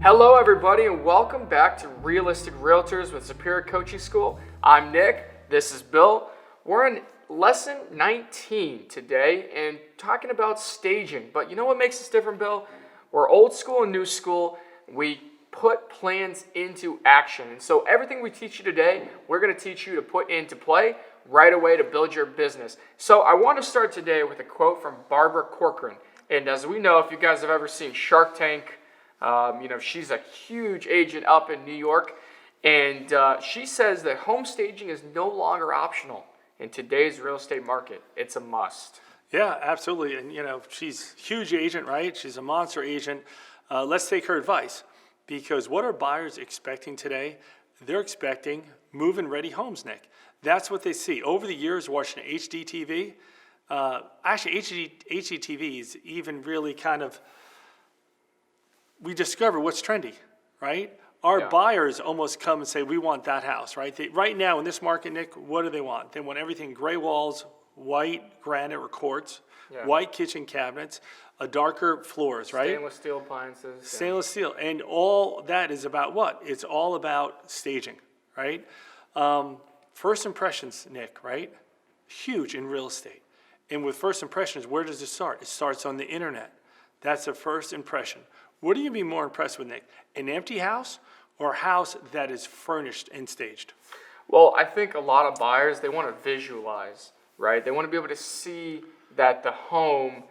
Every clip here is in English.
Hello, everybody, and welcome back to Realistic Realtors with Superior Coaching School. I'm Nick. This is Bill. We're in lesson 19 today and talking about staging. But you know what makes us different, Bill? We're old school and new school. We put plans into action. And so everything we teach you today, we're going to teach you to put into play right away to build your business. So I want to start today with a quote from Barbara Corcoran. And as we know, if you guys have ever seen Shark Tank, she's a huge agent up in New York. And she says that home staging is no longer optional in today's real estate market. It's a must. Yeah, absolutely. And, she's a huge agent, right? She's a monster agent. Let's take her advice. Because what are buyers expecting today? They're expecting move-in ready homes, Nick. That's what they see. Over the years, watching HDTV, HGTV is even really we discover what's trendy, right? Our buyers almost come and say, we want that house, right? Right now in this market, Nick, what do they want? They want everything gray walls, white granite or quartz, white kitchen cabinets, a darker floors, right? Stainless steel appliances. Stainless steel. And all that is about what? It's all about staging, right? First impressions, Nick, right? Huge in real estate. And with first impressions, where does it start? It starts on the internet. That's the first impression. What are you be more impressed with, Nick? An empty house or a house that is furnished and staged? Well, I think a lot of buyers, they want to visualize, right? They want to be able to see that the home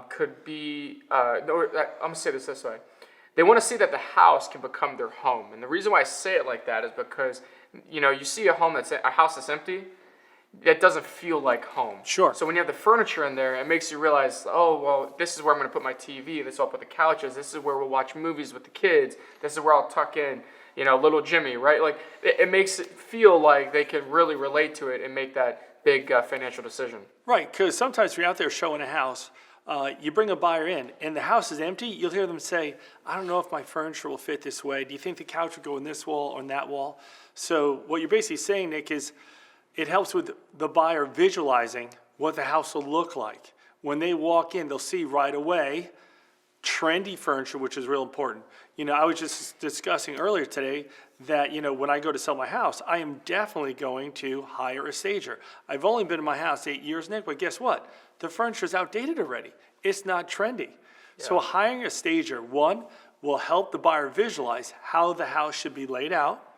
could be, I'm going to say this way. They want to see that the house can become their home. And the reason why I say it like that is because, you see a house that's empty, it doesn't feel like home. Sure. So when you have the furniture in there, it makes you realize, oh, well, this is where I'm going to put my TV. This is where I'll put the couches. This is where we'll watch movies with the kids. This is where I'll tuck in, little Jimmy, right? Like, it makes it feel like they can really relate to it and make that big financial decision. Right, because sometimes you're out there showing a house, you bring a buyer in, and the house is empty, you'll hear them say, I don't know if my furniture will fit this way. Do you think the couch would go in this wall or in that wall? So what you're basically saying, Nick, is it helps with the buyer visualizing what the house will look like. When they walk in, they'll see right away trendy furniture, which is real important. I was just discussing earlier today that, when I go to sell my house, I am definitely going to hire a stager. I've only been in my house 8 years, Nick, but guess what? The furniture is outdated already. It's not trendy. Yeah. So hiring a stager, one, will help the buyer visualize how the house should be laid out.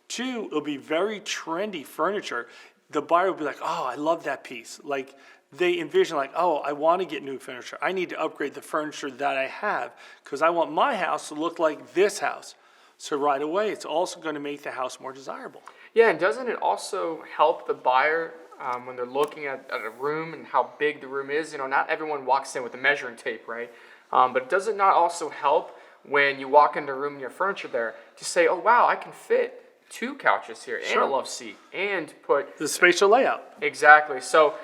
Two, it'll be very trendy furniture. The buyer will be like, oh, I love that piece. Like, they envision like, oh, I want to get new furniture. I need to upgrade the furniture that I have because I want my house to look like this house. So right away, it's also going to make the house more desirable. Yeah, and doesn't it also help the buyer when they're looking at a room and how big the room is? Not everyone walks in with a measuring tape, right? But does it not also help when you walk into a room and your furniture there to say, oh, wow, I can fit 2 couches here and a love seat and put the spatial layout. Exactly. So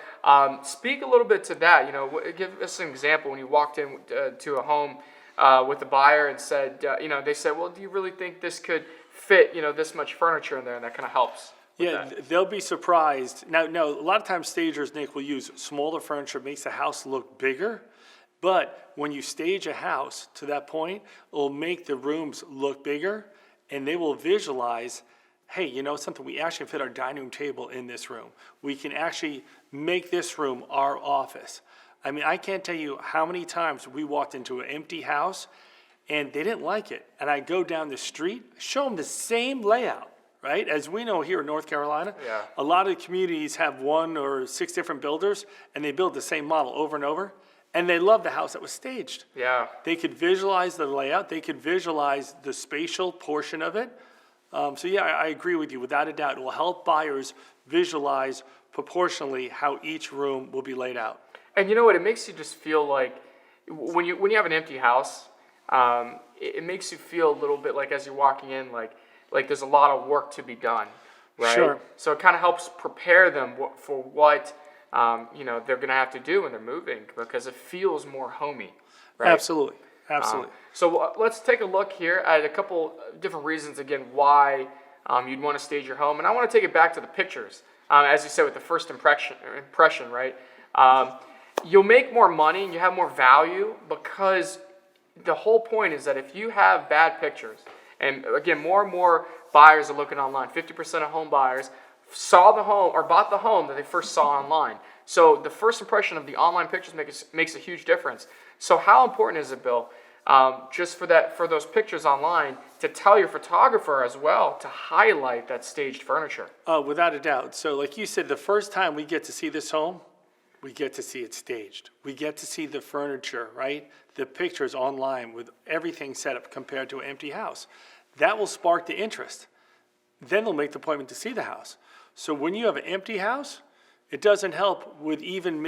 speak a little bit to that. Give us an example when you walked in to a home with a buyer and said, they said, well, do you really think this could fit, this much furniture in there? And that kind of helps. Yeah, they'll be surprised. Now, a lot of times stagers, Nick, will use smaller furniture, makes the house look bigger. But when you stage a house to that point, it'll make the rooms look bigger and they will visualize, hey, something, we actually fit our dining room table in this room. We can actually make this room our office. I mean, I can't tell you how many times we walked into an empty house and they didn't like it. And I go down the street, show them the same layout, right? As we know here in North Carolina, a lot of communities have 1 or 6 different builders and they build the same model over and over. And they love the house that was staged. Yeah. They could visualize the layout. They could visualize the spatial portion of it. I agree with you. Without a doubt, it will help buyers visualize proportionally how each room will be laid out. And you know what? It makes you just feel like when you have an empty house, it makes you feel a little bit like as you're walking in, like there's a lot of work to be done, right? Sure. So it kind of helps prepare them for what they're going to have to do when they're moving because it feels more homey, right? Absolutely. So let's take a look here at a couple different reasons, again, why you'd want to stage your home. And I want to take it back to the pictures. As you said, with the first impression, right? You'll make more money and you have more value because the whole point is that if you have bad pictures, and again, more and more buyers are looking online. 50% of home buyers saw the home or bought the home that they first saw online. So the first impression of the online pictures makes a huge difference. So how important is it, Bill, just for those pictures online, to tell your photographer as well to highlight that staged furniture? Without a doubt. So like you said, the first time we get to see this home, we get to see it staged. We get to see the furniture, right? The pictures online with everything set up compared to an empty house. That will spark the interest. Then they'll make the appointment to see the house. So when you have an empty house, it doesn't help with even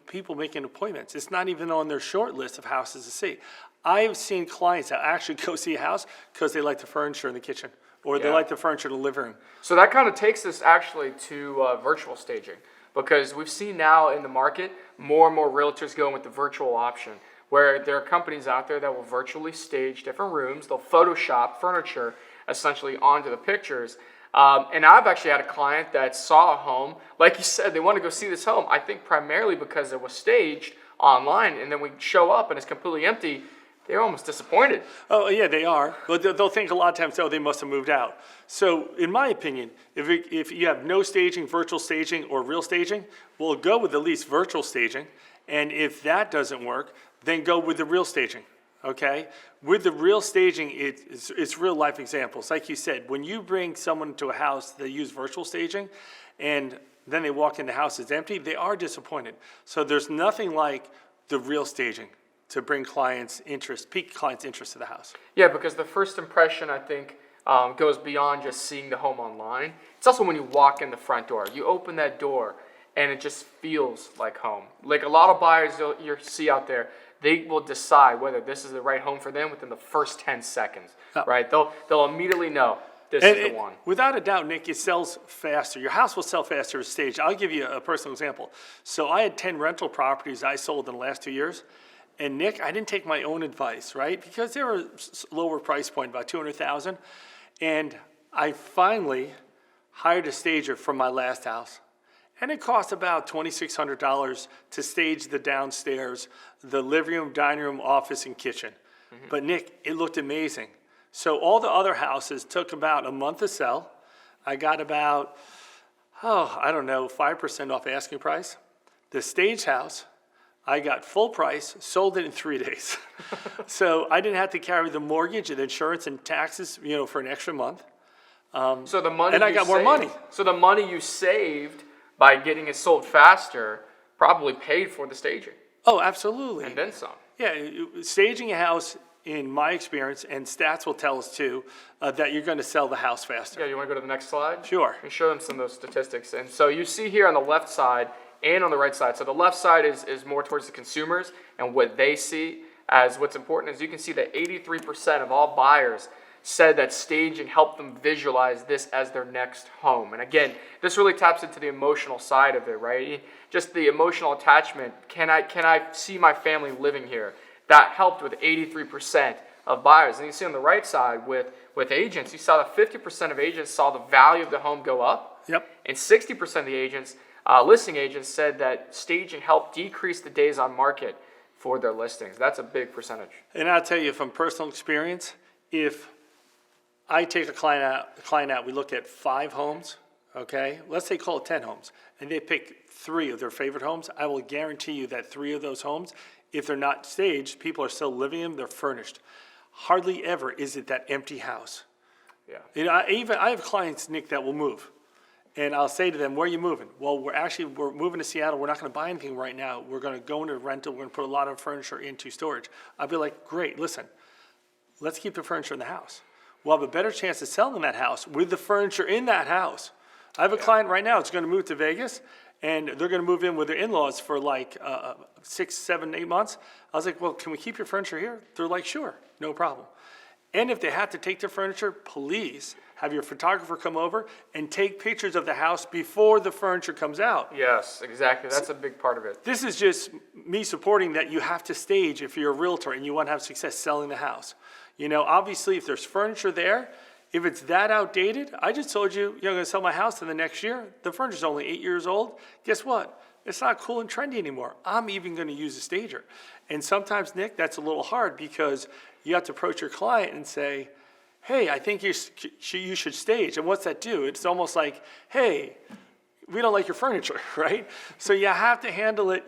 people making appointments. It's not even on their short list of houses to see. I've seen clients that actually go see a house because they like the furniture in the kitchen, or they like the furniture in the living room. So that kind of takes us actually to virtual staging, because we've seen now in the market more and more realtors going with the virtual option, where there are companies out there that will virtually stage different rooms. They'll Photoshop furniture essentially onto the pictures. And I've actually had a client that saw a home, like you said, they want to go see this home, I think primarily because it was staged online, and then we show up and it's completely empty. They're almost disappointed. Oh, yeah, they are. But they'll think a lot of times, oh, they must have moved out. So in my opinion, if you have no staging, virtual staging, or real staging, we'll go with at least virtual staging. And if that doesn't work, then go with the real staging, okay? With the real staging, it's real life examples. Like you said, when you bring someone to a house, they use virtual staging, and then they walk in, the house is empty, they are disappointed. So there's nothing like the real staging to bring pique clients' interest to the house. Yeah, because the first impression, I think, goes beyond just seeing the home online. It's also when you walk in the front door. You open that door, and it just feels like home. Like a lot of buyers you'll see out there, they will decide whether this is the right home for them within the first 10 seconds, right? They'll immediately know this is the one. Without a doubt, Nick, it sells faster. Your house will sell faster as staged. I'll give you a personal example. So I had 10 rental properties I sold in the last 2 years. And Nick, I didn't take my own advice, right? Because they were lower price point, about $200,000. And I finally hired a stager from my last house. And it cost about $2,600 to stage the downstairs, the living room, dining room, office, and kitchen. Mm-hmm. But Nick, it looked amazing. So all the other houses took about a month to sell. I got about, 5% off asking price. The stage house, I got full price, sold it in 3 days. So I didn't have to carry the mortgage and insurance and taxes, for an extra month. So the money and I got more money. So the money you saved by getting it sold faster probably paid for the staging. Oh, absolutely. And then some. Yeah, staging a house, in my experience, and stats will tell us too, that you're going to sell the house faster. Yeah, you want to go to the next slide? Sure. Let me show them some of those statistics. And so you see here on the left side and on the right side. So the left side is more towards the consumers and what they see as what's important. Is you can see that 83% of all buyers said that staging helped them visualize this as their next home. And again, this really taps into the emotional side of it, right? Just the emotional attachment. Can I see my family living here? That helped with 83% of buyers. And you see on the right side with agents, you saw that 50% of agents saw the value of the home go up. Yep. And 60% of the agents, listing agents, said that staging helped decrease the days on market for their listings. That's a big percentage. And I'll tell you from personal experience, if I take a client out, we look at 5 homes, okay? Let's say call it 10 homes, and they pick 3 of their favorite homes. I will guarantee you that 3 of those homes, if they're not staged, people are still living in them, they're furnished. Hardly ever is it that empty house. Yeah. I have clients, Nick, that will move. And I'll say to them, where are you moving? Well, we're moving to Seattle. We're not going to buy anything right now. We're going to go into rental. We're going to put a lot of furniture into storage. I'll be like, great, listen, let's keep the furniture in the house. We'll have a better chance of selling that house with the furniture in that house. I have a client right now that's going to move to Vegas, and they're going to move in with their in-laws for like 6, 7, 8 months. I was like, well, can we keep your furniture here? They're like, sure, no problem. And if they have to take their furniture, please have your photographer come over and take pictures of the house before the furniture comes out. Yes, exactly. That's a big part of it. This is just me supporting that you have to stage if you're a realtor and you want to have success selling the house. Obviously, if there's furniture there, if it's that outdated, I just told you, you're going to sell my house in the next year. The furniture's only 8 years old. Guess what? it's not cool and trendy anymore. I'm even going to use a stager. And sometimes, Nick, that's a little hard because you have to approach your client and say, hey, I think you should stage. And what's that do? It's almost like, hey, we don't like your furniture, right? So you have to handle it,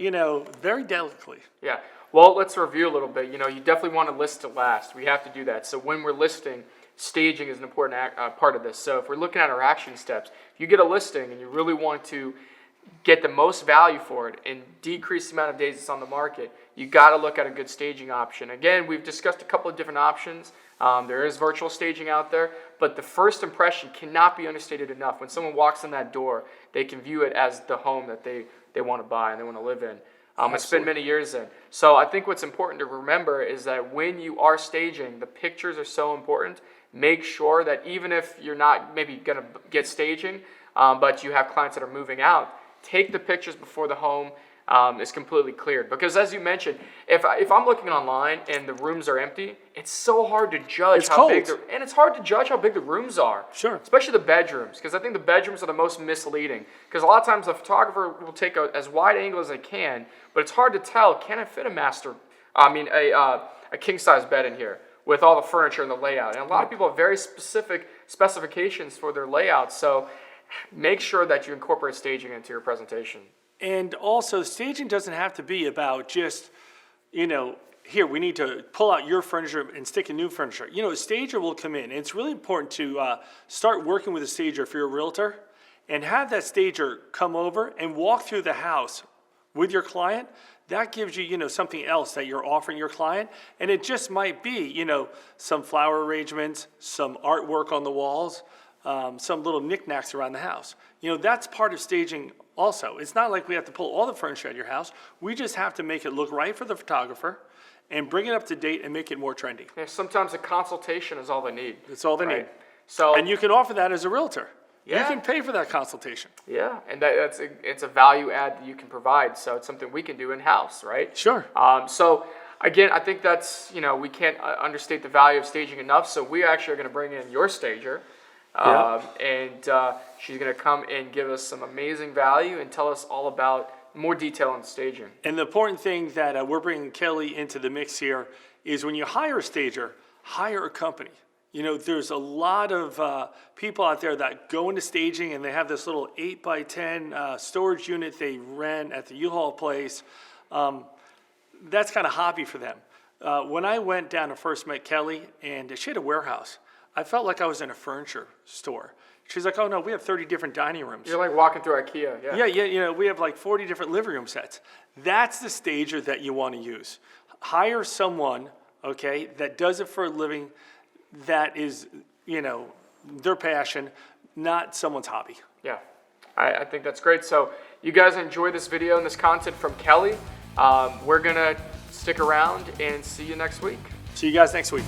very delicately. Yeah. Well, let's review a little bit. You definitely want to list to last. We have to do that. So when we're listing, staging is an important part of this. So if we're looking at our action steps, if you get a listing and you really want to get the most value for it and decrease the amount of days it's on the market, you got to look at a good staging option. Again, we've discussed a couple of different options. There is virtual staging out there, but the first impression cannot be understated enough. When someone walks in that door, they can view it as the home that they want to buy and they want to live in. And spend many years in. So I think what's important to remember is that when you are staging, the pictures are so important. Make sure that even if you're not maybe going to get staging, but you have clients that are moving out, take the pictures before the home is completely cleared. Because as you mentioned, if I'm looking online and the rooms are empty, it's so hard to judge and it's hard to judge how big the rooms are. Sure. Especially the bedrooms, because I think the bedrooms are the most misleading. Because a lot of times the photographer will take as wide angle as they can, but it's hard to tell, can I fit a king-size bed in here with all the furniture and the layout? And a lot of people have very specific specifications for their layout, so make sure that you incorporate staging into your presentation. And also, staging doesn't have to be about just, here, we need to pull out your furniture and stick in new furniture. A stager will come in. And it's really important to start working with a stager if you're a realtor and have that stager come over and walk through the house with your client. That gives you, something else that you're offering your client. And it just might be, some flower arrangements, some artwork on the walls, some little knickknacks around the house. That's part of staging also. It's not like we have to pull all the furniture out of your house. We just have to make it look right for the photographer and bring it up to date and make it more trendy. Yeah, sometimes a consultation is all they need. That's all they need. So, and you can offer that as a realtor. Yeah. You can pay for that consultation. Yeah, and it's a value add that you can provide. So it's something we can do in-house, right? Sure. So again, I think that's, we can't understate the value of staging enough. So we actually are going to bring in your stager. And she's going to come and give us some amazing value and tell us all about more detail on staging. And the important thing that we're bringing Kelly into the mix here is when you hire a stager, hire a company. There's a lot of people out there that go into staging and they have this little 8x10 storage unit they rent at the U-Haul place. That's kind of hobby for them. When I went down and first met Kelly, and she had a warehouse, I felt like I was in a furniture store. She's like, oh no, we have 30 different dining rooms. You're like walking through IKEA, yeah. Yeah, we have like 40 different living room sets. That's the stager that you want to use. Hire someone, okay, that does it for a living, that is, their passion, not someone's hobby. Yeah, I think that's great. So you guys enjoy this video and this content from Kelly. We're going to stick around and see you next week. See you guys next week.